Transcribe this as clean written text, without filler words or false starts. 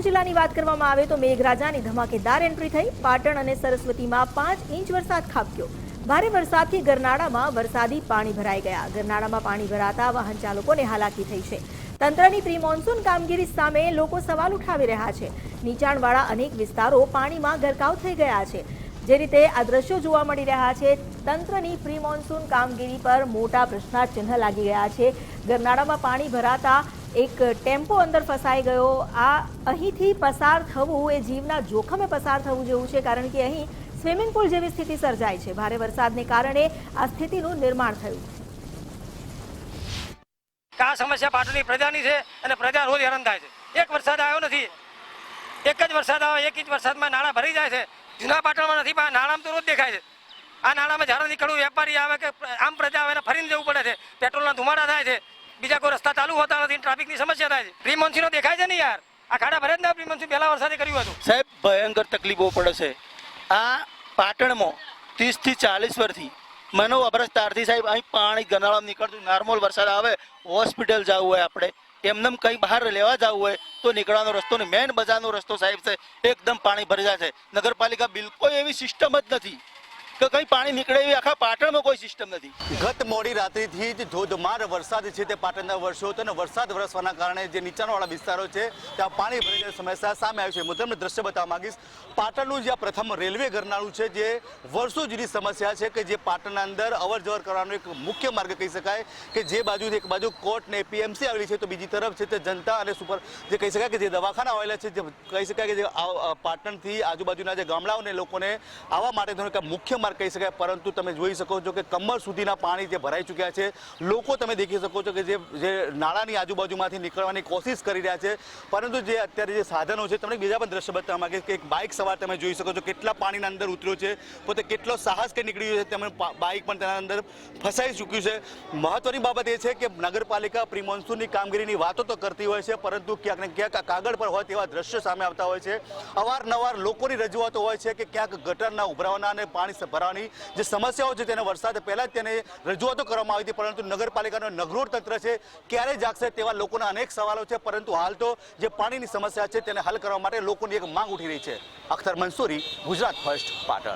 પાટણ જિલ્લાની વાત કરવામાં આવે તો મેઘરાજાની ધમાકેદાર એન્ટ્રી થઈ। પાટણ અને સરસ્વતીમાં 5 ઇંચ વરસાદ ખાબક્યો। ભારે વરસાદથી ગરનાળામાં વરસાદી પાણી ભરાઈ ગયા। ગરનાળામાં પાણી ભરાતા વાહન ચાલકોને હાલાકી થઈ છે। તંત્રની પ્રી મોન્સૂન કામગીરી સામે લોકો સવાલ ઉઠાવી રહ્યા છે। નીચાણવાળા અનેક વિસ્તારો પાણીમાં ગરકાવ થઈ ગયા છે। જે રીતે આ દ્રશ્યો જોવા મળી રહ્યા છે, તંત્રની પ્રી મોન્સૂન કામગીરી પર મોટા પ્રશ્નાર્થ લાગી ગયા છે। ગરનાળામાં પાણી ભરાતા એક ટેમ્પો અંદર ફસાઈ ગયો। આ અહીંથી પસાર થવું એ જીવના જોખમે પસાર થવું જેવું છે, કારણ કે અહીં સ્વિમિંગ પુલ જેવી સ્થિતિ સર્જાઈ છે। ભારે વરસાદને કારણે આ સ્થિતિનું નિર્માણ થયું છે। આ સમસ્યા પાટણની પ્રજાની છે અને પ્રજા રોજ હેરાન થાય છે। એક વરસાદ આવ્યો નથી, એક જ વરસાદ આવે, એક ઇંચ વરસાદમાં નાળા ભરી જાય છે। જૂના પાટણમાં નથી, પણ નાળામાં તો રોજ દેખાય છે। આ નાળામાં જ્યારે નીકળવું, વેપારી આવે કે આમ પ્રજા આવે ફરીને જવું પડે છે। પેટ્રોલના ધુમાડા થાય છે, બીજા કોઈ રસ્તા ચાલુ હોતા નથી, ટ્રાફિકની સમસ્યા થાય છે। પ્રી મોન્સૂન દેખાય છે ને યાર, આ ખાડા ભરે જ ના પ્રી મોન્સૂન પહેલા વરસાદે કર્યું હતું। સાહેબ, ભયંકર તકલીફો પડે છે। આ પાટણમાં 30 થી 40 વર્ષથી મને વરસતારથી સાહેબ અહીં પાણી ગરનાળામાં નીકળતું। નોર્મલ વરસાદ આવે, હોસ્પિટલ જવું હોય, આપણે એમને કંઈ બહાર લેવા જવું હોય તો નીકળવાનો રસ્તો ને મેન બજારનો રસ્તો સાહેબ છે એકદમ પાણી ભરી જાય છે। નગરપાલિકા બિલકુલ એવી સિસ્ટમ જ નથી કે કંઈ પાણી નીકળે એવી આખા પાટણમાં કોઈ સિસ્ટમ નથી। ગત મોડી રાત્રિથી જ ધોધમાર વરસાદ છે તે પાટણના વરસ્યો હતો અને વરસાદ વરસવાના કારણે જે નીચાણવાળા વિસ્તારો છે ત્યાં પાણી ભરી જવાની સમસ્યા સામે આવી છે। હું તમને દ્રશ્ય બતાવવા માંગીશ। પાટણનું જે પ્રથમ રેલવે ગરનાળું છે, જે વર્ષો જૂની સમસ્યા છે કે જે પાટણના અંદર અવર જવર કરવાનો એક મુખ્ય માર્ગ કહી શકાય કે જે બાજુથી એક બાજુ કોર્ટ ને પીએમસી આવેલી છે તો બીજી તરફ છે તે જનતા અને સુપર જે કહી શકાય કે જે દવાખાના આવેલા છે, જે કહી શકાય કે જે પાટણથી આજુબાજુના જે ગામડાઓને લોકોને આવવા માટે મુખ્ય માર્ગ કહી શકાય। પરંતુ તમે જોઈ શકો છો કે કમર સુધીના પાણી જે ભરાઈ ચૂક્યા છે। લોકો તમે દેખી શકો છો કે જે નાળાની આજુબાજુમાંથી નીકળવાની કોશિશ કરી રહ્યા છે, પરંતુ જે અત્યારે જે સાધનો છે, તમને બીજા પણ દ્રશ્ય બતાવવા માંગે કે એક બાઇક સવાર તમે જોઈ શકો છો કેટલા પાણીના અંદર ઉતર્યો છે, પોતે કેટલો સાહસ કે નીકળ્યું છે, તેમને બાઇક પણ તેના અંદર ફસાઈ ચૂક્યું છે। મહત્વની બાબત એ છે કે નગરપાલિકા પ્રી મોન્સૂનની કામગીરીની વાતો તો કરતી હોય છે, પરંતુ ક્યાંક ને ક્યાંક કાગળ પર હોય તેવા દ્રશ્યો સામે આવતા હોય છે। અવારનવાર લોકોની રજૂઆતો હોય છે કે ક્યાંક ગટરના ઉભરાવાના અને પાણી ભરાવાની જે સમસ્યાઓ છે તેને વરસાદ પહેલા જ તેને રજૂઆતો કરવામાં આવી હતી, પરંતુ નગરપાલિકાનું નગરોળ તંત્ર છે ક્યારે જાગશે તેવા લોકોના અનેક સવાલો છે। પરંતુ હાલ તો જે પાણીની સમસ્યા છે તેને હલ કરવા માટે લોકોની એક માંગ ઉઠી રહી છે। અખ્તર મંસૂરી, ગુજરાત ફર્સ્ટ, પાટણ।